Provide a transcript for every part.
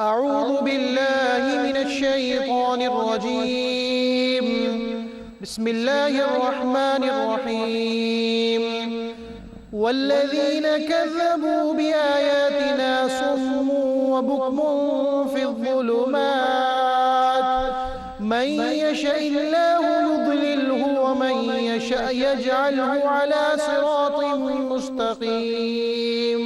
أعوذ بالله من الشيطان الرجيم. بسم الله الرحمن الرحيم. والذين كذبوا بآياتنا صم وبكم في الظلمات من يشاء الله يضلله ومن يشاء يجعله على صراط مستقيم.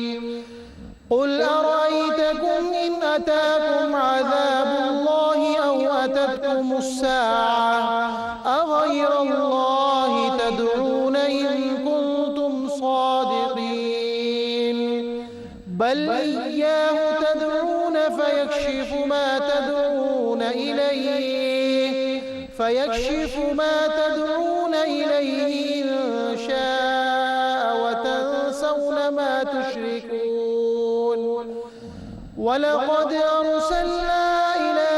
قل أرأيتكم إن أتاكم عذاب الله أو أتتكم الساعة أغير الله تدعون إن كنتم صادقين بل إياه تدعون فيكشف ما تدعون إليه إن شاء وتنسون ما تشركون. ولقد أرسلنا إلى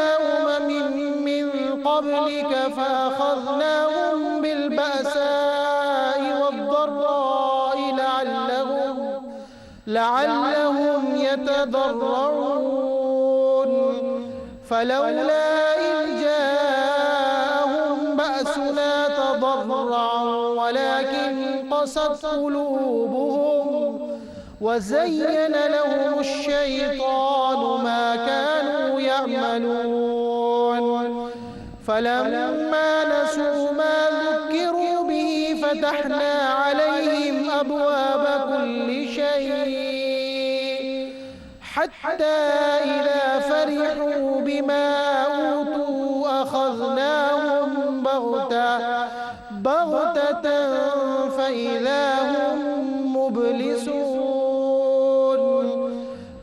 من قبلك فأخذناهم بالبأساء والضراء لعلهم يتضرعون. فلولا إذ جاءهم بأسنا تضرعوا ولكن قست قلوبهم وزين لهم الشيطان ما كانوا يعملون. فلما نسوا ما ذكروا به فتحنا عليهم أبواب كل شيء حتى إذا فرحوا بما أوتوا أخذناهم بغتة فإذا هم مبلسون.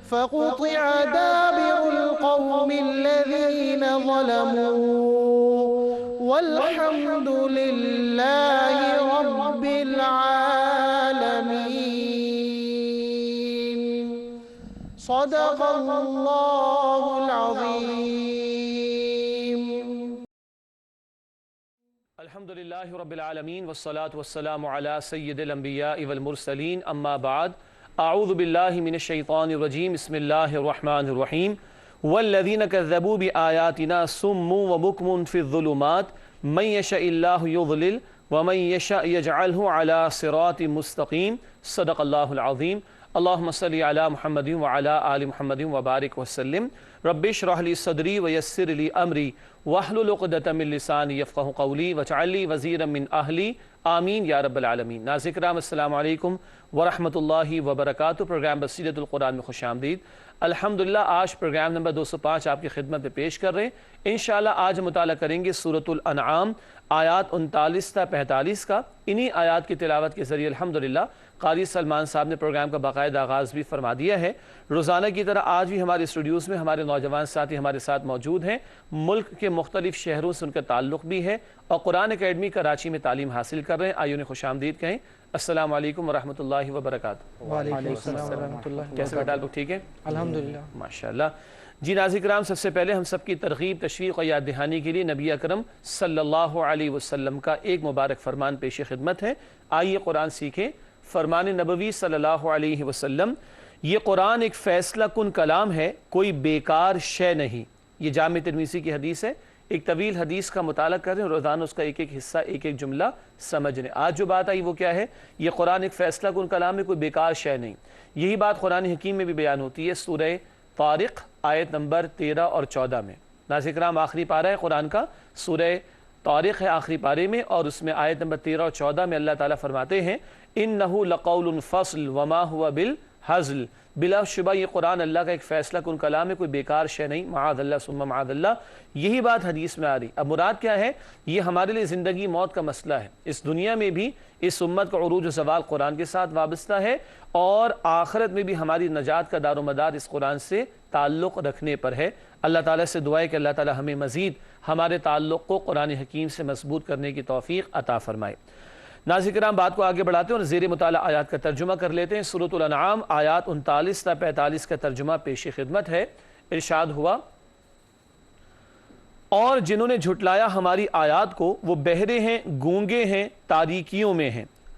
فقطع دابر القوم الذين ظلموا والحمد لله رب العالمين. صدق الله العظيم. الحمد لله رب العالمين والصلاة والسلام على سيد الأنبياء والمرسلين أما بعد أعوذ بالله من الشيطان الرجيم بسم الله الرحمن الرحيم. والذين كذبوا بآياتنا صم وبكم في الظلمات من يشاء الله يضلل ومن يشاء يجعله على صراط مستقيم. صدق الله العظيم. اللهم صل على محمد وعلى آل محمد وبارك وسلم. رب اشرح لي صدري ويسر لي أمري واحلل عقدة من لساني يفقهوا قولي واجعل لي وزيرا من أهلي آمین یا رب العالمین. ناظرین کرام السلام علیکم ورحمۃ اللہ وبرکاتہ. پروگرام بصیرت القرآن میں خوش آمدید. الحمدللہ آج پروگرام نمبر 205 آپ کی خدمت میں پیش کر رہے ہیں. انشاءاللہ آج مطالعہ کریں گے سورۃ الانعام آیات 39 تا 45 کا. انہی آیات کی تلاوت کے ذریعے الحمدللہ قاری سلمان صاحب نے پروگرام کا باقاعدہ آغاز بھی فرما دیا ہے. روزانہ کی طرح آج بھی ہمارے اسٹوڈیوز میں ہمارے نوجوان ساتھی ہمارے ساتھ موجود ہیں. ملک کے مختلف شہروں سے ان کا تعلق بھی ہے اور قرآن اکیڈمی کراچی میں تعلیم حاصل کر رہے ہیں. آئیے انہیں خوش آمدید کہیں. السلام علیکم ورحمۃ اللہ وبرکاتہ. وعلیکم السلام ورحمۃ اللہ. کیسے بیٹا آپ لوگ ٹھیک ہیں؟ الحمدللہ ماشاءاللہ. جی ناظرین کرام سب سے پہلے ہم سب کی ترغیب تشویق اور یاد دہانی کے لیے نبی اکرم صلی اللہ علیہ وسلم کا ایک مبارک فرمان پیش خدمت ہے. آئیے قرآن سیکھیں. فرمان نبوی صلی اللہ علیہ وسلم یہ قرآن ایک فیصلہ کن کلام ہے کوئی بیکار شے نہیں. یہ جامع ترمذی کی حدیث ہے. ایک طویل حدیث کا مطالعہ کر رہے ہیں روزانہ اس کا ایک ایک حصہ ایک ایک جملہ سمجھ رہے ہیں. آج جو بات آئی وہ کیا ہے؟ یہ قرآن ایک فیصلہ کن کلام ہے کوئی بیکار شے نہیں. یہی بات قرآن حکیم میں بھی بیان ہوتی ہے سورہ طارق آیت نمبر 13 اور 14 میں. ناظرین کرام آخری پارہ ہے قرآن کا سورہ طارق ہے آخری پارے میں اور اس میں آیت نمبر 13 اور 14 میں اللہ تعالیٰ فرماتے ہیں اِنَّهُ لَقَوْلٌ فَصْلٌ وَمَا هُوَ بِالْحَزْلِ. بلا شبہ یہ قرآن اللہ کا ایک فیصلہ کن کلام ہے کوئی بیکار شے نہیں. معاذ اللہ ثم معاذ اللہ. یہی بات حدیث میں آ رہی. اب مراد کیا ہے؟ یہ ہمارے لیے زندگی موت کا مسئلہ ہے. اس دنیا میں بھی اس امت کا عروج و زوال قرآن کے ساتھ وابستہ ہے اور آخرت میں بھی ہماری نجات کا دار و مدار اس قرآن سے تعلق رکھنے پر ہے. اللہ تعالیٰ سے دعا ہے کہ اللہ تعالیٰ ہمیں مزید ہمارے تعلق کو قرآن حکیم سے مضبوط کرنے کی توفیق عطا فرمائے. ناظرین کرام بات کو آگے بڑھاتے ہیں اور زیر مطالعہ آیات کا ترجمہ کر لیتے ہیں. سورۃ الانعام آیات 39 تا 45 کا ترجمہ پیش خدمت ہے. ارشاد ہوا اور جنہوں نے جھٹلایا ہماری آیات کو وہ بہرے ہیں گونگے ہیں تاریکیوں میں ہیں.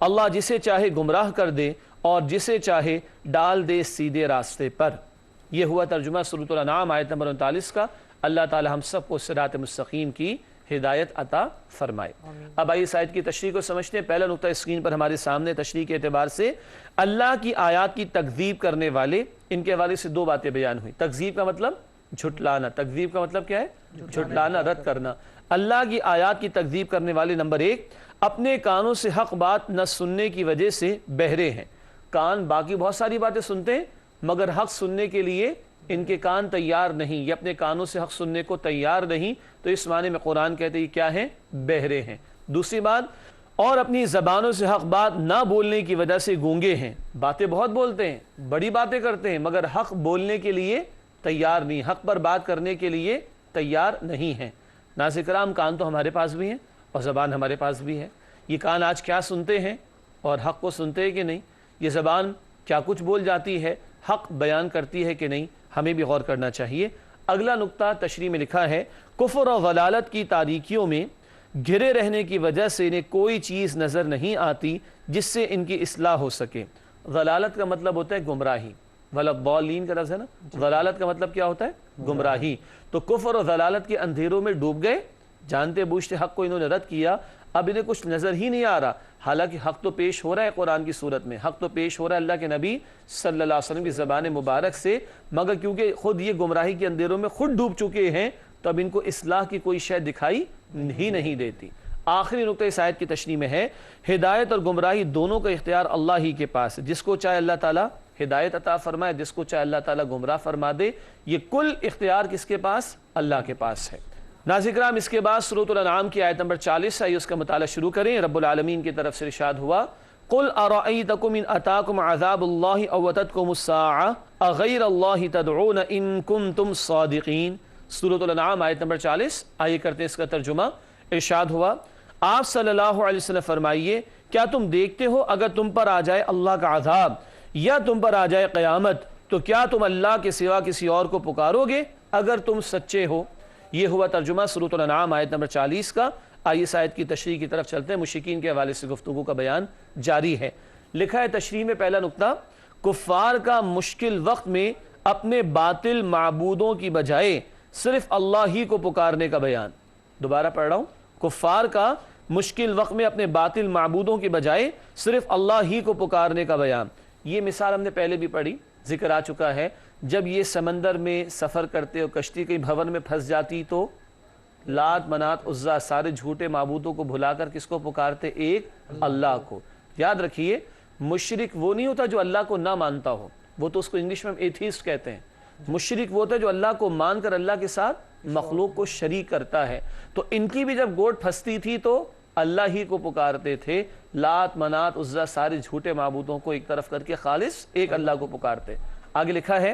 اللہ جسے چاہے گمراہ کر دے اور جسے چاہے ڈال دے سیدھے راستے پر۔ یہ ہوا ترجمہ سورۃ الانعام آیت نمبر 39 کا۔ اللہ تعالی ہم سب کو صراط مستقیم کی ہدایت عطا فرمائے۔ اب آئیے اس آیت کی تشریح کو سمجھتے ہیں۔ پہلا نقطہ اسکرین پر ہمارے سامنے تشریح کے اعتبار سے اللہ کی آیات کی تکذیب کرنے والے، ان کے حوالے سے دو باتیں بیان ہوئی۔ تکذیب کا مطلب جھٹلانا، تکذیب کا مطلب کیا ہے؟ جھٹلانا، رد کرنا۔ اللہ کی آیات کی تکذیب کرنے والے نمبر ایک، اپنے کانوں سے حق بات نہ سننے کی وجہ سے بہرے ہیں۔ کان باقی بہت ساری باتیں سنتے ہیں مگر حق سننے کے لیے ان کے کان تیار نہیں، یہ اپنے کانوں سے حق سننے کو تیار نہیں، تو اس معنی میں قرآن کہتے ہیں کیا ہیں؟ بہرے ہیں۔ دوسری بات، اور اپنی زبانوں سے حق بات نہ بولنے کی وجہ سے گونگے ہیں۔ باتیں بہت بولتے ہیں، بڑی باتیں کرتے ہیں مگر حق بولنے کے لیے تیار نہیں، حق پر بات کرنے کے لیے تیار نہیں ہیں۔ ناظرین کرام، کان تو ہمارے پاس بھی ہیں اور زبان ہمارے پاس بھی ہے۔ یہ کان آج کیا سنتے ہیں اور حق کو سنتے ہیں کہ نہیں؟ یہ زبان کیا کچھ بول جاتی ہے، حق بیان کرتی ہے کہ نہیں؟ ہمیں بھی غور کرنا چاہیے۔ اگلا نقطہ تشریح میں لکھا ہے، کفر اور ضلالت کی تاریکیوں میں گھرے رہنے کی وجہ سے انہیں کوئی چیز نظر نہیں آتی جس سے ان کی اصلاح ہو سکے۔ ضلالت کا مطلب ہوتا ہے گمراہی، والضالین کا لفظ ہے نا، ضلالت کا مطلب کیا ہوتا ہے؟ گمراہی۔ تو کفر اور ضلالت کے اندھیروں میں ڈوب گئے، جانتے بوجھتے حق کو انہوں نے رد کیا، اب انہیں کچھ نظر ہی نہیں آ رہا، حالانکہ حق تو پیش ہو رہا ہے قرآن کی صورت میں، حق تو پیش ہو رہا ہے اللہ کے نبی صلی اللہ علیہ وسلم کی زبان مبارک سے، مگر کیونکہ خود یہ گمراہی کے اندھیروں میں خود ڈوب چکے ہیں تو اب ان کو اصلاح کی کوئی شے دکھائی ہی نہیں دیتی۔ آخری نقطہ اس آیت کی تشریح میں ہے، ہدایت اور گمراہی دونوں کا اختیار اللہ ہی کے پاس ہے، جس کو چاہے اللہ تعالیٰ ہدایت عطا فرمائے، جس کو چاہے اللہ تعالیٰ گمراہ فرما دے، یہ کل اختیار کس کے پاس؟ اللہ کے پاس ہے۔ ناظرین کرام، اس کے بعد سورۃ الانعام کی آیت نمبر 40 آئیے اس کا مطالعہ شروع کریں۔ رب العالمین کی طرف سے ارشاد ہوا، قُلْ أَرَأَيْتَكُمْ إِنْ أَتَاكُمْ عَذَابُ اللَّهِ أَوْ أَتَتْكُمُ السَّاعَةُ أَغَيْرَ اللَّهِ تَدْعُونَ إِن كُنتُمْ صَادِقِينَ۔ سورۃ الانعام آیت نمبر 40، آئیے کرتے ہیں اس کا ترجمہ۔ ارشاد ہوا، آپ صلی اللہ علیہ وسلم فرمائیے، کیا تم دیکھتے ہو اگر تم پر آ جائے اللہ کا عذاب یا تم پر آ جائے قیامت تو کیا تم اللہ کے سوا کسی اور کو پکارو گے اگر تم سچے ہو؟ یہ ہوا ترجمہ سورۃ الانعام آیت نمبر 40 کا۔ آئیے اس آیت کی تشریح کی طرف چلتے ہیں، مشرکین کے حوالے سے گفتگو کا بیان جاری ہے۔ لکھا ہے تشریح میں پہلا نقطہ، کفار کا مشکل وقت میں اپنے باطل معبودوں کی بجائے صرف اللہ ہی کو پکارنے کا بیان۔ دوبارہ پڑھ رہا ہوں، کفار کا مشکل وقت میں اپنے باطل معبودوں کی بجائے صرف اللہ ہی کو پکارنے کا بیان۔ یہ مثال ہم نے پہلے بھی پڑھی، ذکر آ چکا ہے، جب یہ سمندر میں سفر کرتے اور کشتی کے بھون میں پھنس جاتی تو لات منات عزا سارے جھوٹے معبودوں کو بھلا کر کس کو پکارتے؟ ایک اللہ کو۔ یاد رکھیے، مشرک وہ نہیں ہوتا جو اللہ کو نہ مانتا ہو، وہ تو اس کو انگلش میں ایتھیسٹ کہتے ہیں۔ مشرک وہ ہوتا ہے جو اللہ کو مان کر اللہ کے ساتھ مخلوق کو شریک کرتا ہے۔ تو ان کی بھی جب گوٹ پھنستی تھی تو اللہ ہی کو پکارتے تھے، لات منات عزا سارے جھوٹے معبودوں کو ایک طرف کر کے خالص ایک اللہ کو پکارتے۔ آگے لکھا ہے،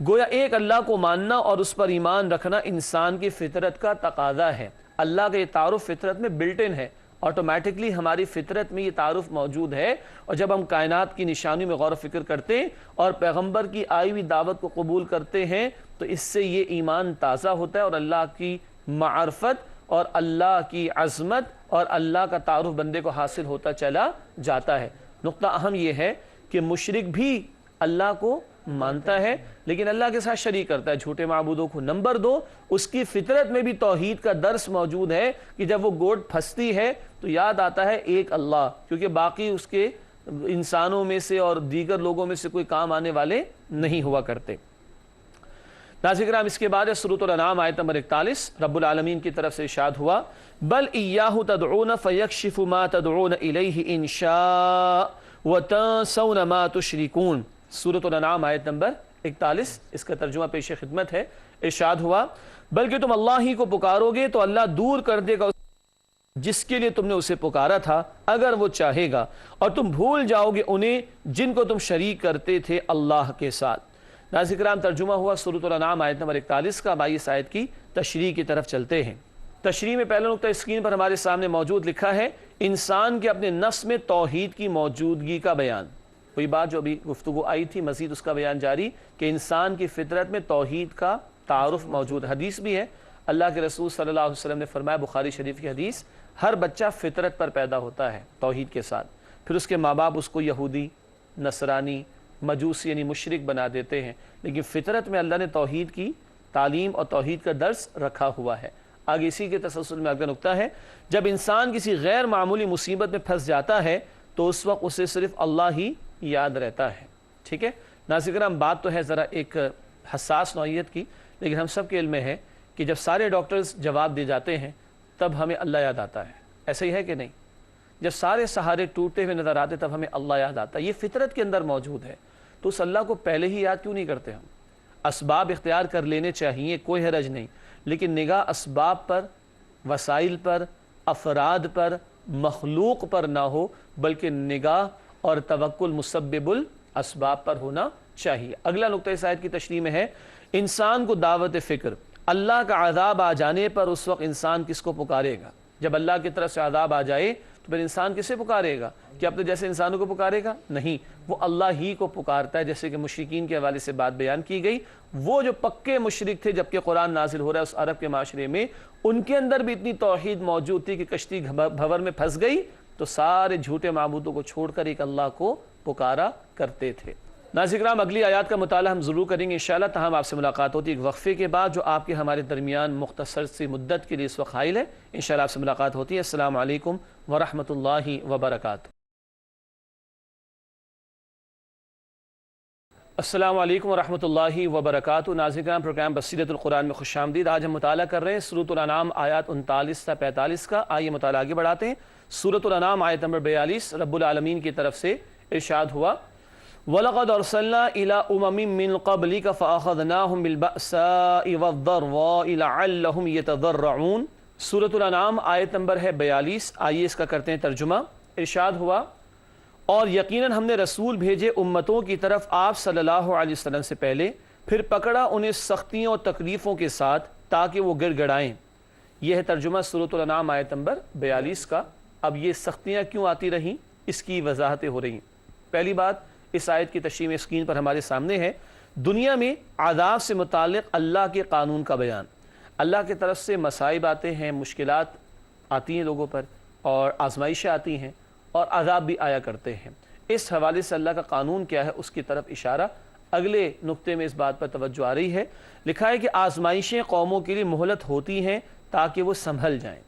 گویا ایک اللہ کو ماننا اور اس پر ایمان رکھنا انسان کی فطرت کا تقاضا ہے۔ اللہ کا یہ تعارف فطرت میں بلٹ ان ہے، آٹومیٹکلی ہماری فطرت میں یہ تعارف موجود ہے، اور جب ہم کائنات کی نشانیوں میں غور و فکر کرتے ہیں اور پیغمبر کی آئی ہوئی دعوت کو قبول کرتے ہیں تو اس سے یہ ایمان تازہ ہوتا ہے اور اللہ کی معرفت اور اللہ کی عظمت اور اللہ کا تعارف بندے کو حاصل ہوتا چلا جاتا ہے۔ نقطہ اہم یہ ہے کہ مشرک بھی اللہ کو مانتا ہے لیکن اللہ کے ساتھ شریک کرتا ہے جھوٹے معبودوں کو۔ نمبر دو، اس کی فطرت میں بھی توحید کا درس موجود ہے کہ جب وہ گوٹ پھنستی ہے تو یاد آتا ہے ایک اللہ، کیونکہ باقی اس کے انسانوں میں سے اور دیگر لوگوں میں سے کوئی کام آنے والے نہیں ہوا کرتے۔ ناظرین کرام، اس کے بعد سورۃ الانعام آیت نمبر 41، رب العالمین کی طرف سے ارشاد ہوا، بل ایاہ تدعون فیکشف ما تدعون الیہ ان شاء وتنسون ما تشرکون۔ سورۃ الانعام آیت نمبر 41، اس کا ترجمہ پیش خدمت ہے۔ ارشاد ہوا، بلکہ تم اللہ ہی کو پکارو گے تو اللہ دور کر دے گا جس کے لیے تم نے اسے پکارا تھا اگر وہ چاہے گا، اور تم بھول جاؤ گے انہیں جن کو تم شریک کرتے تھے اللہ کے ساتھ۔ ناظرین کرام، ترجمہ ہوا سورۃ الانعام آیت نمبر 41 کا۔ آئیے اس آیت کی تشریح کی طرف چلتے ہیں۔ تشریح میں پہلا نقطہ اسکرین پر ہمارے سامنے موجود لکھا ہے، انسان کے اپنے نفس میں توحید کی موجودگی کا بیان۔ وہی بات جو ابھی گفتگو آئی تھی، مزید اس کا بیان جاری کہ انسان کی فطرت میں توحید کا تعارف موجود۔ حدیث بھی ہے، اللہ کے رسول صلی اللہ علیہ وسلم نے فرمایا، بخاری شریف کی حدیث، ہر بچہ فطرت پر پیدا ہوتا ہے توحید کے ساتھ، پھر اس کے ماں باپ اس کو یہودی، نصرانی، مجوسی یعنی مشرک بنا دیتے ہیں، لیکن فطرت میں اللہ نے توحید کی تعلیم اور توحید کا درس رکھا ہوا ہے۔ آگے اسی کے تسلسل میں اگلا نقطہ ہے، جب انسان کسی غیر معمولی مصیبت میں پھنس جاتا ہے تو اس وقت اسے صرف اللہ ہی یاد رہتا ہے۔ ٹھیک ہے ناظرین کرام، بات تو ہے ذرا ایک حساس نوعیت کی، لیکن ہم سب کے علم میں ہے کہ جب سارے ڈاکٹرز جواب دے جاتے ہیں تب ہمیں اللہ یاد آتا ہے، ایسا ہی ہے کہ نہیں؟ جب سارے سہارے ٹوٹتے ہوئے نظر آتے تب ہمیں اللہ یاد آتا ہے، یہ فطرت کے اندر موجود ہے، تو اس اللہ کو پہلے ہی یاد کیوں نہیں کرتے ہم؟ اسباب اختیار کر لینے چاہیے، کوئی حرج نہیں، لیکن نگاہ اسباب پر، وسائل پر، افراد پر، مخلوق پر نہ ہو، بلکہ نگاہ اور توکل مسبب الاسباب پر ہونا چاہیے۔ اگلا نقطہ اس آیت کی تشریح میں ہے، انسان کو دعوت فکر، اللہ کا عذاب آ جانے پر اس وقت انسان کس کو پکارے گا؟ جب اللہ کی طرف سے عذاب آ جائے تو پھر انسان کسے پکارے گا؟ کیا اپنے جیسے انسانوں کو پکارے گا؟ نہیں، وہ اللہ ہی کو پکارتا ہے، جیسے کہ مشرکین کے حوالے سے بات بیان کی گئی۔ وہ جو پکے مشرک تھے جبکہ قرآن نازل ہو رہا ہے اس عرب کے معاشرے میں، ان کے اندر بھی اتنی توحید موجود تھی کہ کشتی بھور میں پھنس گئی تو سارے جھوٹے معبودوں کو چھوڑ کر ایک اللہ کو پکارا کرتے تھے۔ ناظرین کرام، اگلی آیات کا مطالعہ ہم ضرور کریں گے انشاءاللہ، تاہم آپ سے ملاقات ہوتی ہے ایک وقفے کے بعد جو آپ کے ہمارے درمیان مختصر سی مدت کے لیے اس وقت حائل ہے۔ انشاءاللہ آپ سے ملاقات ہوتی ہے۔ السلام علیکم ورحمۃ اللہ وبرکاتہ۔ السلام علیکم ورحمۃ اللہ وبرکاتہ۔ ناظرین کرام، پروگرام بصیرت القرآن میں خوش آمدید۔ آج ہم مطالعہ کر رہے ہیں سورۃ الانعام آیات 39 تا 45 کا۔ آئیے مطالعہ آگے بڑھاتے ہیں۔ سورۃ الانعام آیت نمبر 42، رب العالمین کی طرف سے ارشاد ہوا، وَلَقَدْ أَرْسَلْنَا إِلَىٰ أُمَمٍ مِّن قَبْلِكَ فَأَخَذْنَاهُمْ بِالْبَأْسَاءِ وَالضَّرَّاءِ لَعَلَّهُمْ يَتَضَرَّعُونَ۔ سورۃ الانعام آیت نمبر ہے 42۔ آئیے اس کا کرتے ہیں ترجمہ۔ ارشاد ہوا، اور یقیناً ہم نے رسول بھیجے امتوں کی طرف آپ صلی اللہ علیہ وسلم سے پہلے، پھر پکڑا انہیں سختیوں اور تکلیفوں کے ساتھ تاکہ وہ گڑ گڑائیں۔ یہ ہے ترجمہ سورۃ الانعام آیت نمبر 42 کا۔ اب یہ سختیاں کیوں آتی رہیں، اس کی وضاحتیں ہو رہی ہیں۔ پہلی بات، اس آیت کی تشریح اسکرین پر ہمارے سامنے ہے، دنیا میں عذاب سے متعلق اللہ کے قانون کا بیان۔ اللہ کی طرف سے مصائب آتے ہیں، مشکلات آتی ہیں لوگوں پر، اور آزمائشیں آتی ہیں، اور عذاب بھی آیا کرتے ہیں۔ اس حوالے سے اللہ کا قانون کیا ہے اس کی طرف اشارہ اگلے نقطے میں اس بات پر توجہ آ رہی ہے۔ لکھا ہے کہ آزمائشیں قوموں کے لیے مہلت ہوتی ہیں تاکہ وہ سنبھل جائیں،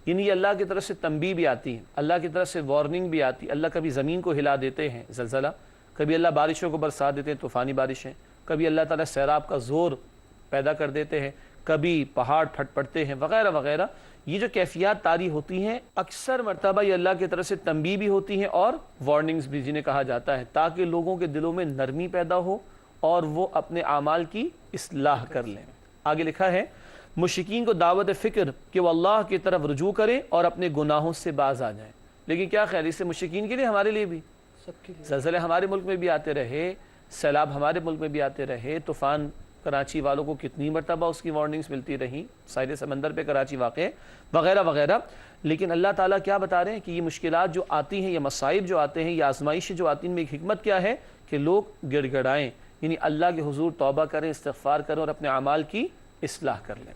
یعنی یہ اللہ کی طرف سے تنبیہ بھی آتی ہے، اللہ کی طرف سے وارننگ بھی آتی ہے۔ اللہ کبھی زمین کو ہلا دیتے ہیں، زلزلہ، کبھی اللہ بارشوں کو برسا دیتے ہیں، طوفانی بارشیں، کبھی اللہ تعالیٰ سیلاب کا زور پیدا کر دیتے ہیں، کبھی پہاڑ پھٹ پڑتے ہیں، وغیرہ وغیرہ۔ یہ جو کیفیات طاری ہوتی ہیں اکثر مرتبہ یہ اللہ کی طرف سے تنبیہ بھی ہوتی ہیں اور وارننگز بھی، جنہیں کہا جاتا ہے، تاکہ لوگوں کے دلوں میں نرمی پیدا ہو اور وہ اپنے اعمال کی اصلاح کر لیں۔ آگے لکھا ہے، مشرکین کو دعوت فکر کہ وہ اللہ کی طرف رجوع کریں اور اپنے گناہوں سے باز آ جائیں۔ لیکن کیا خیال، اس سے مشرکین کے لیے، ہمارے لیے بھی، زلزلے ہمارے ملک میں بھی آتے رہے، سیلاب ہمارے ملک میں بھی آتے رہے، طوفان کراچی والوں کو کتنی مرتبہ اس کی وارننگز ملتی رہیں، ساحل سمندر پہ کراچی واقع ہے، وغیرہ وغیرہ۔ لیکن اللہ تعالیٰ کیا بتا رہے ہیں کہ یہ مشکلات جو آتی ہیں، یہ مصائب جو آتے ہیں، یہ آزمائشیں جو آتی ہیں، ان میں ایک حکمت کیا ہے کہ لوگ گڑ گڑائیں، یعنی اللہ کے حضور توبہ کریں، استغفار کریں اور اپنے اعمال کی اصلاح کر لیں۔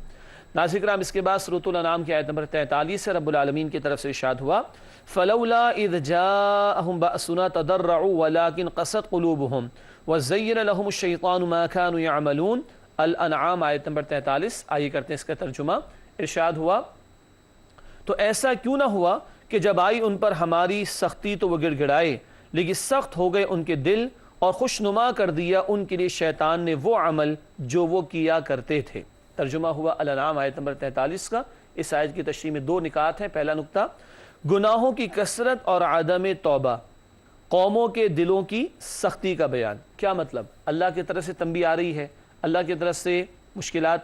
ناظرین کرام، اس کے بعد سورۃ الانعام کی آیت نمبر 43 سے رب العالمین کی طرف سے ارشاد ہوا، فَلَوْلَا إِذْ جَاءَهُمْ بَأْسُنَا تَضَرَّعُوا وَلَكِنْ قَسَتْ قُلُوبُهُمْ وَزَيَّنَ لَهُمُ الشَّيْطَانُ مَا كَانُوا يَعْمَلُونَ۔ الانعام آیت نمبر 43۔ آئیے کرتے ہیں اس کا ترجمہ۔ ارشاد ہوا، تو ایسا کیوں نہ ہوا کہ جب آئی ان پر ہماری سختی تو وہ گڑ گڑائے، لیکن سخت ہو گئے ان کے دل، اور خوشنما کر دیا ان کے لیے شیطان نے وہ عمل جو وہ کیا کرتے تھے۔ ترجمہ ہوا الانعام آیت نمبر 43 کا۔ اس آیت کی تشریح میں دو نکات ہیں۔ پہلا نقطہ، گناہوں کی کثرت اور عدم توبہ قوموں کے دلوں کی سختی کا بیان۔ کیا مطلب؟ اللہ کی طرف سے تنبیہ آ رہی ہے، اللہ کی طرف سے مشکلات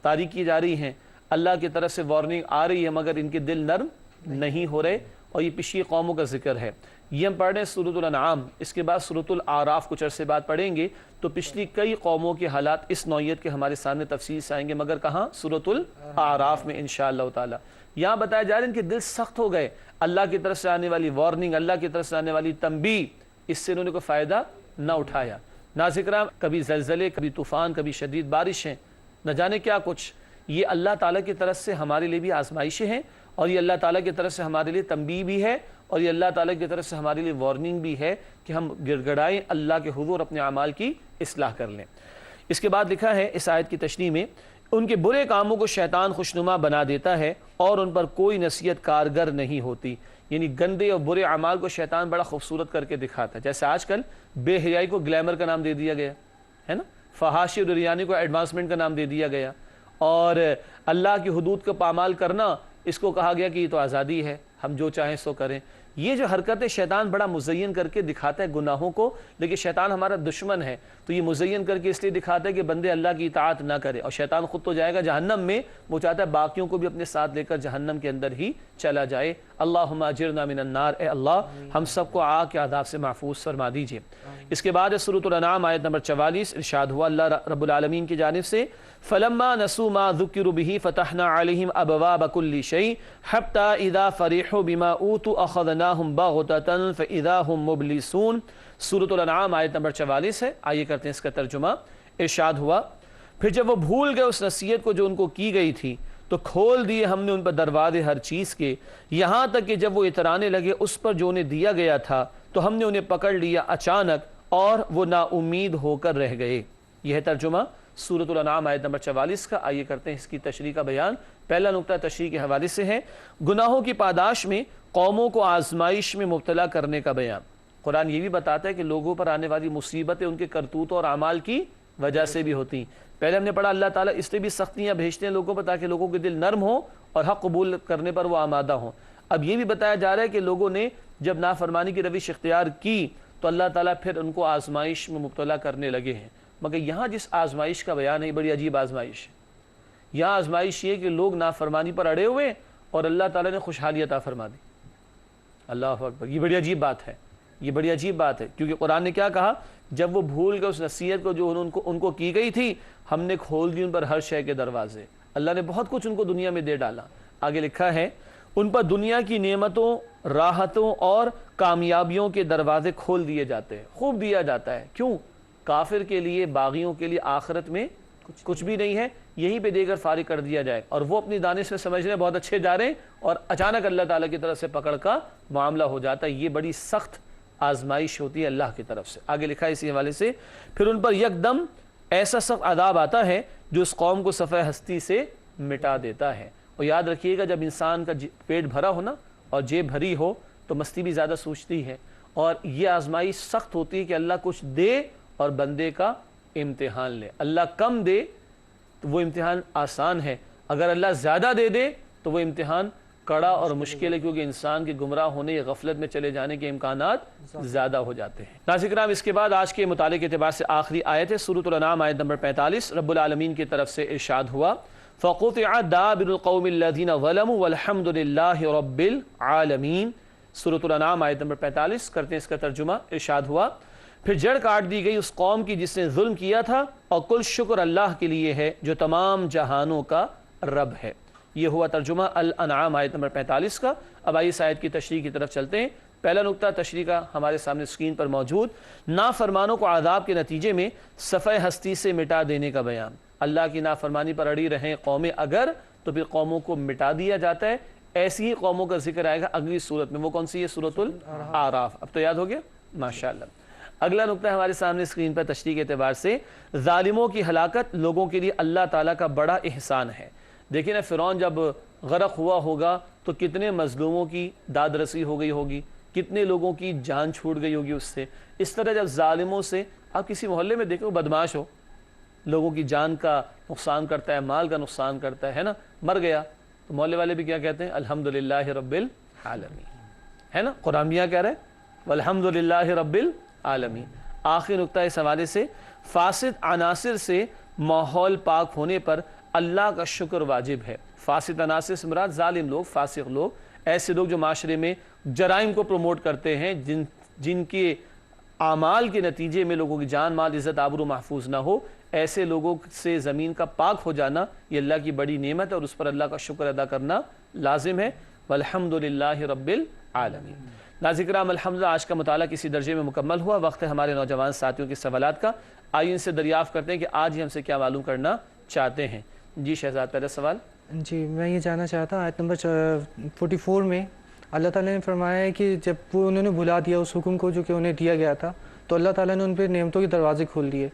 طاری کی جا رہی ہیں، اللہ کی طرف سے وارننگ آ رہی ہے، مگر ان کے دل نرم نہیں ہو رہے، اور یہ پچھلی قوموں کا ذکر ہے۔ یہ ہم پڑھ رہے ہیں سورۃ الانعام، اس کے بعد سورۃ الاعراف کچھ عرصے بعد پڑھیں گے، تو پچھلی کئی قوموں کے حالات اس نوعیت کے ہمارے سامنے تفصیل سے آئیں گے، مگر کہاں؟ سورۃ الاعراف میں انشاءاللہ تعالی۔ یہاں بتایا جا رہا ہے ان کے دل سخت ہو گئے، اللہ کی طرف سے آنے والی وارننگ، اللہ کی طرف سے آنے والی تنبیہ، اس سے انہوں نے کوئی فائدہ نہ اٹھایا۔ ناظرین کرام، کبھی زلزلے، کبھی طوفان، کبھی شدید بارشیں، نہ جانے کیا کچھ، یہ اللہ تعالیٰ کی طرف سے ہمارے لیے بھی آزمائشیں ہیں، اور یہ اللہ تعالیٰ کی طرف سے ہمارے لیے تنبیہ بھی ہے، اور یہ اللہ تعالیٰ کی طرف سے ہمارے لیے وارننگ بھی ہے کہ ہم گڑ گڑائیں اللہ کے حضور اپنے اعمال کی اصلاح کر لیں۔ اس کے بعد لکھا ہے اس آیت کی تشریح میں، ان کے برے کاموں کو شیطان خوشنما بنا دیتا ہے اور ان پر کوئی نصیحت کارگر نہیں ہوتی، یعنی گندے اور برے اعمال کو شیطان بڑا خوبصورت کر کے دکھاتا ہے۔ جیسے آج کل بے حیائی کو گلیمر کا نام دے دیا گیا ہے نا، فحاشی اور ریانی کو ایڈوانسمنٹ کا نام دے دیا گیا، اور اللہ کی حدود کا پامال کرنا اس کو کہا گیا کہ یہ تو آزادی ہے، ہم جو چاہیں سو کریں۔ یہ جو حرکتیں شیطان بڑا مزین کر کے دکھاتا ہے گناہوں کو، لیکن شیطان ہمارا دشمن ہے تو یہ مزین کر کے اس لیے دکھاتا ہے کہ بندے اللہ کی اطاعت نہ کرے، اور شیطان خود تو جائے گا جہنم میں، وہ چاہتا ہے باقیوں کو بھی اپنے ساتھ لے کر جہنم کے اندر ہی چلا جائے۔ اللہم اجرنا من النار، اے اللہ ہم سب کو آگ کے عذاب سے محفوظ فرما دیجئے۔ اس کے بعد سورۃ الانعام آیت نمبر 44 ارشاد ہوا اللہ رب العالمین کی جانب سے، فَلَمَّا نَسُوا مَا ذُكِّرُوا بِهِ فَتَحْنَا عَلَيْهِمْ أَبْوَابَ كُلِّ شَيْءٍ حَتَّى إِذَا فَرِحُوا بِمَا أُوتُوا أَخَذْنَاهُمْ بَغْتَةً فَإِذَا هُمْ مُبْلِسُونَ۔ سورۃ الانعام آیت نمبر 44 ہے، آئیے کرتے ہیں اس کا ترجمہ۔ ارشاد ہوا، پھر جب وہ بھول گئے اس نصیحت کو جو ان کو کی گئی تھی تو کھول دیے ہم نے ان پر دروازے ہر چیز کے، یہاں تک کہ جب وہ اترانے لگے اس پر جو انہیں دیا گیا تھا تو ہم نے انہیں پکڑ لیا اچانک اور وہ نا امید ہو کر رہ گئے۔ یہ ہے ترجمہ سورۃ الانعام آیت نمبر 44 کا۔ آئیے کرتے ہیں اس کی تشریح کا بیان۔ پہلا نقطہ تشریح کے حوالے سے ہے گناہوں کی پاداش میں قوموں کو آزمائش میں مبتلا کرنے کا بیان۔ قرآن یہ بھی بتاتا ہے کہ لوگوں پر آنے والی مصیبتیں ان کے کرتوت اور اعمال کی وجہ سے بھی ہوتی ہیں۔ پہلے ہم نے پڑھا اللہ تعالیٰ اس لیے بھی سختیاں بھیجتے ہیں لوگوں پر تاکہ لوگوں کے دل نرم ہوں اور حق قبول کرنے پر وہ آمادہ ہوں۔ اب یہ بھی بتایا جا رہا ہے کہ لوگوں نے جب نافرمانی کی روش اختیار کی تو اللہ تعالیٰ پھر ان کو آزمائش میں مبتلا کرنے لگے ہیں۔ مگر یہاں جس آزمائش کا بیان ہے بڑی عجیب آزمائش ہے۔ یہاں آزمائش یہ کہ لوگ نافرمانی پر اڑے ہوئے اور اللہ تعالیٰ نے خوشحالی عطا فرما دی۔ اللہ اکبر، یہ بڑی عجیب بات ہے، یہ بڑی عجیب بات ہے، کیونکہ قرآن نے کیا کہا، جب وہ بھول گئے اس نصیحت کو جو ان کو کی گئی تھی، ہم نے کھول دی ان پر ہر شے کے دروازے۔ اللہ نے بہت کچھ ان کو دنیا میں دے ڈالا۔ آگے لکھا ہے ان پر دنیا کی نعمتوں، راحتوں اور کامیابیوں کے دروازے کھول دیے جاتے ہیں، خوب دیا جاتا ہے۔ کیوں؟ کافر کے لیے، باغیوں کے لیے آخرت میں کچھ بھی نہیں ہے، یہیں پہ دے کر فارغ کر دیا جائے، اور وہ اپنی دانش میں سمجھ رہے ہیں بہت اچھے جا رہے ہیں، اور اچانک اللہ تعالیٰ کی طرف سے پکڑ کا معاملہ ہو جاتا ہے۔ یہ بڑی سخت آزمائش ہوتی ہے اللہ کی طرف سے۔ آگے لکھا ہے اسی حوالے سے، پھر ان پر یکدم ایسا سخت عذاب آتا ہے جو اس قوم کو صفحہ ہستی سے مٹا دیتا ہے۔ اور یاد رکھیے گا جب انسان کا پیٹ بھرا ہو نا اور جیب بھری ہو تو مستی بھی زیادہ سوچتی ہے، اور یہ آزمائش سخت ہوتی ہے کہ اللہ کچھ دے اور بندے کا امتحان لے۔ اللہ کم دے تو وہ امتحان آسان ہے، اگر اللہ زیادہ دے دے تو وہ امتحان کڑا اور مشکل ہے، کیونکہ انسان کے گمراہ ہونے یا غفلت میں چلے جانے کے امکانات زیادہ ہو جاتے ہیں۔ ناظرین کرام، اس کے بعد آج کے مطالعے کے اعتبار سے آخری آیت ہے سورۃ الانعام آیت نمبر 45۔ رب العالمین کی طرف سے ارشاد ہوا، فَقُطِعَ دَابِرُ الْقَوْمِ الَّذِينَ ظَلَمُوا وَالْحَمْدُ لِلَّهِ رَبِّ الْعَالَمِينَ۔ سورۃ الانعام آیت نمبر 45 کرتے ہیں اس کا ترجمہ۔ ارشاد ہوا، پھر جڑ کاٹ دی گئی اس قوم کی جس نے ظلم کیا تھا، اور کل شکر اللہ کے لیے ہے جو تمام جہانوں کا رب ہے۔ یہ ہوا ترجمہ الانعام آیت نمبر 45 کا۔ اب آئیے اس آیت کی تشریح کی طرف چلتے ہیں۔ پہلا نقطہ تشریح کا ہمارے سامنے اسکرین پر موجود، نافرمانوں کو عذاب کے نتیجے میں صفحہ ہستی سے مٹا دینے کا بیان۔ اللہ کی نافرمانی پر اڑی رہیں قومیں اگر، تو پھر قوموں کو مٹا دیا جاتا ہے۔ ایسی ہی قوموں کا ذکر آئے گا اگلی صورت میں، وہ کون سی ہے؟ سورۃ الاعراف۔ اب تو یاد ہو گیا؟ ماشاءاللہ۔ اگلا نقطہ ہمارے سامنے اسکرین پر تشریح کے اعتبار سے، ظالموں کی ہلاکت لوگوں کے لیے اللہ تعالیٰ کا بڑا احسان ہے۔ دیکھیں نا، فرعون جب غرق ہوا ہوگا تو کتنے مظلوموں کی داد رسی ہو گئی ہوگی، کتنے لوگوں کی جان چھوٹ گئی ہوگی اس سے۔ اس طرح جب ظالموں سے، آپ کسی محلے میں دیکھو بدماش ہو، لوگوں کی جان کا نقصان کرتا ہے، مال کا نقصان کرتا ہے نا، مر گیا تو محلے والے بھی کیا کہتے ہیں؟ الحمدللہ رب العالمین، ہے نا؟ قرآن بھی یہاں کہہ رہے ہیں والحمدللہ رب العالمین۔ آخری نقطہ اس حوالے سے، فاسد عناصر سے ماحول پاک ہونے پر اللہ کا شکر واجب ہے۔ فاسد عناصر سے مراد ظالم لوگ، فاسق لوگ، ایسے لوگ جو معاشرے میں جرائم کو پروموٹ کرتے ہیں، جن کے اعمال کے نتیجے میں لوگوں کی جان مال عزت آبرو محفوظ نہ ہو، ایسے لوگوں سے زمین کا پاک ہو جانا یہ اللہ کی بڑی نعمت ہے، اور اس پر اللہ کا شکر ادا کرنا لازم ہے۔ والحمدللہ رب العالمین۔ ناظرین کرام، الحمدللہ آج کا مطالعہ کسی درجے میں مکمل ہوا۔ وقت ہے ہمارے نوجوان ساتھیوں کے سوالات کا۔ آئیے ان سے دریافت کرتے ہیں کہ آج ہی ہم سے کیا معلوم کرنا چاہتے ہیں۔ جی شہزاد، پہلا سوال۔ جی میں یہ جاننا چاہتا ہوں آیت نمبر 44 میں اللہ تعالیٰ نے فرمایا ہے کہ جب وہ انہوں نے بھلا دیا اس حکم کو جو کہ انہیں دیا گیا تھا تو اللہ تعالیٰ نے ان پہ نعمتوں کے دروازے کھول دیے.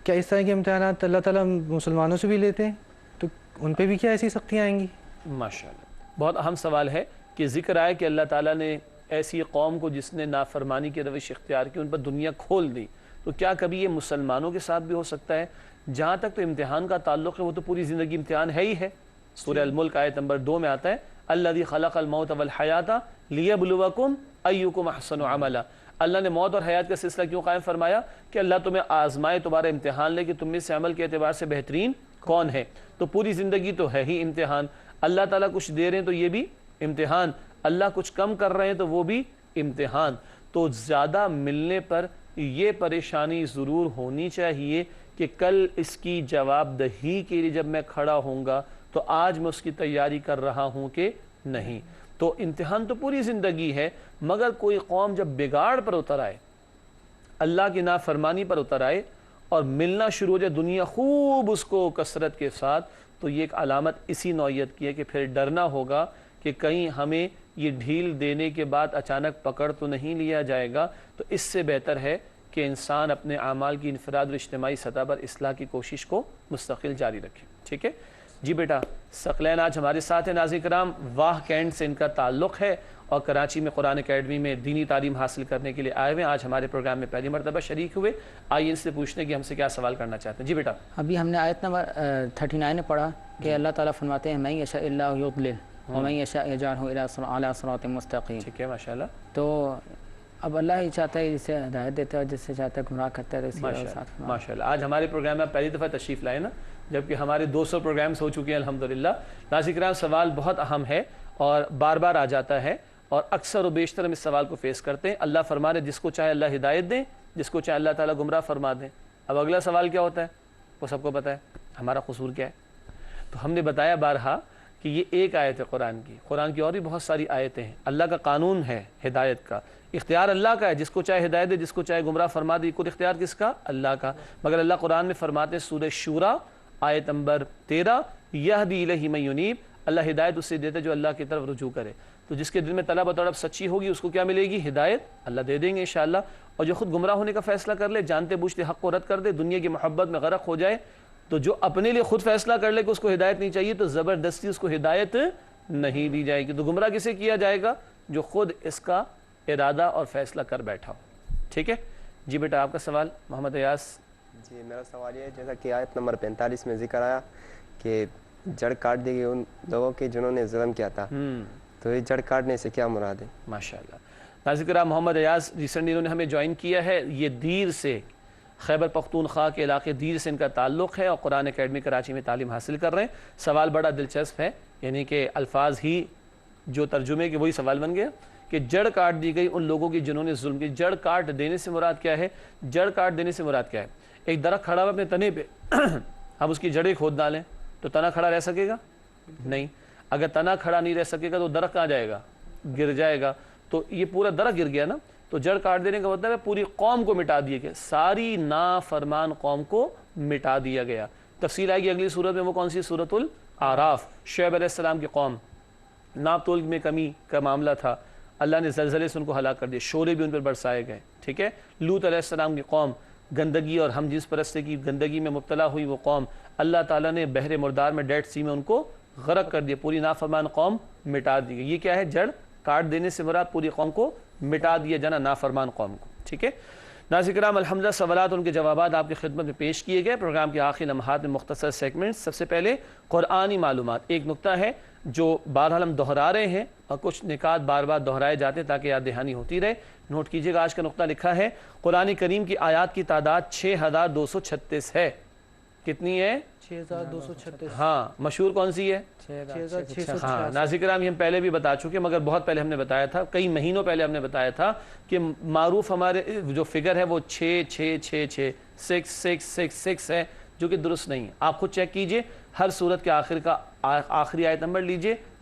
کیا اس طرح کے امتحانات اللہ تعالیٰ مسلمانوں سے بھی لیتے ہیں تو ان پہ بھی کیا ایسی سختیاں آئیں گی؟ ماشاءاللہ، بہت اہم سوال ہے کہ ذکر آئے کہ اللہ تعالیٰ نے ایسی قوم کو جس نے نافرمانی کی روش اختیار کی ان پر دنیا کھول دی، تو کیا کبھی یہ مسلمانوں کے ساتھ بھی ہو سکتا ہے؟ جہاں تک تو امتحان کا تعلق ہے وہ تو پوری زندگی امتحان ہے ہی ہے. سورہ الملک آیت نمبر 2 میں آتا ہے الذی خلق الموت والحیات لیبلوکم ایکم احسن عملا. اللہ نے موت اور حیات کا سلسلہ کیوں قائم فرمایا؟ کہ اللہ تمہیں آزمائے، تمہارا امتحان لے کہ تم میں سے عمل کے اعتبار سے بہترین کون ہے. تو پوری زندگی تو ہے ہی امتحان. اللہ تعالیٰ کچھ دے رہے ہیں تو یہ بھی امتحان، اللہ کچھ کم کر رہے ہیں تو وہ بھی امتحان. تو زیادہ ملنے پر یہ پریشانی ضرور ہونی چاہیے کہ کل اس کی جواب دہی کے لیے جب میں کھڑا ہوں گا تو آج میں اس کی تیاری کر رہا ہوں کہ نہیں. تو امتحان تو پوری زندگی ہے، مگر کوئی قوم جب بگاڑ پر اتر آئے، اللہ کی نافرمانی پر اتر آئے اور ملنا شروع ہو جائے دنیا خوب اس کو کثرت کے ساتھ، تو یہ ایک علامت اسی نوعیت کی ہے کہ پھر ڈرنا ہوگا کہ کہیں ہمیں یہ ڈھیل دینے کے بعد اچانک پکڑ تو نہیں لیا جائے گا. تو اس سے بہتر ہے کہ انسان اپنے اعمال کی انفراد اور اجتماعی سطح پر اصلاح کی کوشش کو مستقل جاری رکھے. ٹھیک ہے جی بیٹا. ثقلین آج ہمارے ساتھ ہیں ناظرین کرام، واہ کینٹ سے ان کا تعلق ہے اور کراچی میں قرآن اکیڈمی میں دینی تعلیم حاصل کرنے کے لیے آئے ہوئے. آج ہمارے پروگرام میں پہلی مرتبہ شریک ہوئے. آئیے ان سے پوچھنے کہ ہم سے کیا سوال کرنا چاہتے ہیں. جی بیٹا. ابھی ہم نے آیت نمبر 39 میں پڑھا کہ اللہ تعالیٰ فرماتے ہیں من یشاء اللہ یضلل ومن یشاء یجعلہ الی صراط مستقیم. ٹھیک ہے ماشاءاللہ. تو اب اللہ ہی چاہتا ہے جسے ہدایت دیتا ہے اور جسے چاہتا ہے گمراہ کرتا ہے. تو اس کے ساتھ ماشاءاللہ آج ہمارے پروگرام میں پہلی دفعہ تشریف لائے نا، جبکہ ہمارے 200 پروگرامز ہو چکے ہیں الحمدللہ. ناظرین کرام سوال بہت اہم ہے اور بار بار آ جاتا ہے اور اکثر و بیشتر ہم اس سوال کو فیس کرتے ہیں. اللہ فرمانے جس کو چاہے اللہ ہدایت دیں، جس کو چاہے اللہ تعالیٰ گمراہ فرما دیں. اب اگلا سوال کیا ہوتا ہے وہ سب کو پتہ ہے، ہمارا قصور کیا ہے. تو ہم نے بتایا بارہا کہ یہ ایک آیت ہے قرآن کی. قرآن کی اور بھی بہت ساری آیتیں ہیں. اللہ کا قانون ہے ہدایت کا، اختیار اللہ کا ہے، جس کو چاہے ہدایت دے، جس کو چاہے گمراہ فرما دے. کل اختیار کس کا؟ اللہ کا. مگر اللہ قرآن میں فرماتے ہیں سورہ شورا آیت نمبر 13 یہدی الیہ من ینیب، اللہ ہدایت اسے دیتا ہے جو اللہ کی طرف رجوع کرے. تو جس کے دل میں طلب و طلب سچی ہوگی اس کو کیا ملے گی؟ ہدایت اللہ دے دیں گے انشاءاللہ. اور جو خود گمراہ ہونے کا فیصلہ کر لے، جانتے بوجھتے حق کو رد کر دے، دنیا کی محبت میں غرق ہو جائے، تو جو اپنے لیے خود فیصلہ کر لے کہ اس کو ہدایت نہیں چاہیے تو زبردستی اس کو ہدایت نہیں دی جائے گی. تو گمراہ کسے کیا جائے گا؟ جو خود اس کا ارادہ اور فیصلہ کر بیٹھا ہو. ٹھیک ہے جی بیٹا. آپ کا سوال محمد ایاز. جی میرا سوال یہ ہے جیسا کہ آیت نمبر 45 میں ذکر آیا کہ جڑ کاٹ دی گئی ان لوگوں کی جنہوں نے ظلم کیا تھا، تو یہ جڑ کاٹنے سے کیا مراد ہے؟ ماشاءاللہ. ناظرین کرام محمد ایاز ریسنٹلی انہوں نے ہمیں جوائن کیا ہے. یہ دیر سے خیبر پختونخوا کے علاقے دیر سے ان کا تعلق ہے اور قرآن اکیڈمی کراچی میں تعلیم حاصل کر رہے ہیں. سوال بڑا دلچسپ ہے، یعنی کہ الفاظ ہی جو ترجمے کے وہی سوال بن گیا کہ جڑ کاٹ دی گئی ان لوگوں کی جنہوں نے ظلم کی. جڑ کاٹ دینے سے مراد کیا ہے؟ جڑ کاٹ دینے سے مراد کیا ہے؟ ایک درخت کھڑا ہوا اپنے تنے پہ، ہم اس کی جڑیں کھود ڈالیں تو تنا کھڑا رہ سکے گا؟ نہیں. اگر تنا کھڑا نہیں رہ سکے گا تو درخت کہاں جائے گا؟ گر جائے گا. تو یہ پورا درخت گر گیا نا. تو جڑ کاٹ دینے کا مطلب ہے پوری قوم کو مٹا دیا گیا، ساری نافرمان قوم کو مٹا دیا گیا. تفصیل آئے گی اگلی صورت میں. وہ کون سی؟ سورۃ الاعراف. شعیب علیہ السلام کی قوم، ناپ تول میں کمی کا معاملہ تھا، اللہ نے زلزلے سے ان کو ہلاک کر دیا، شعلے بھی ان پر برسائے گئے. ٹھیک ہے. لوط علیہ السلام کی قوم، گندگی اور ہم جنس پرستی کی گندگی میں مبتلا ہوئی وہ قوم، اللہ تعالیٰ نے بحر مردار میں ڈیڈ سی میں ان کو غرق کر دیا. پوری نافرمان قوم مٹا دی گئی. یہ کیا ہے؟ جڑ کاٹ دینے سے مراد پوری قوم کو مٹا دیا جانا، نافرمان قوم کو. ٹھیک ہے ناظرین کرام الحمدللہ سوالات ان کے جوابات آپ کی خدمت میں پیش کیے گئے. پروگرام کے آخری لمحات میں مختصر سیگمنٹ. سب سے پہلے قرآنی معلومات. ایک نقطہ ہے جو بہرحال ہم دہرا رہے ہیں اور کچھ نکات بار بار دہرائے جاتے ہیں تاکہ یاد دہانی ہوتی رہے. نوٹ کیجئے گا آج کا نقطہ لکھا ہے قرآن کریم کی آیات کی تعداد 6236 ہے. کتنی ہے؟ 6236. ہاں مشہور کون سی ہے؟ 6600. ہاں ناظرین کرام یہ ہم پہلے بھی بتا چکے مگر بہت پہلے ہم نے بتایا تھا، کئی مہینوں پہلے ہم نے بتایا تھا کہ معروف ہمارے جو فگر ہے وہ 66666 ہے، جو کہ درست نہیں ہے. آپ خود چیک کیجئے، ہر سورت کے آخر کا آخری آیت نمبر لیجئے،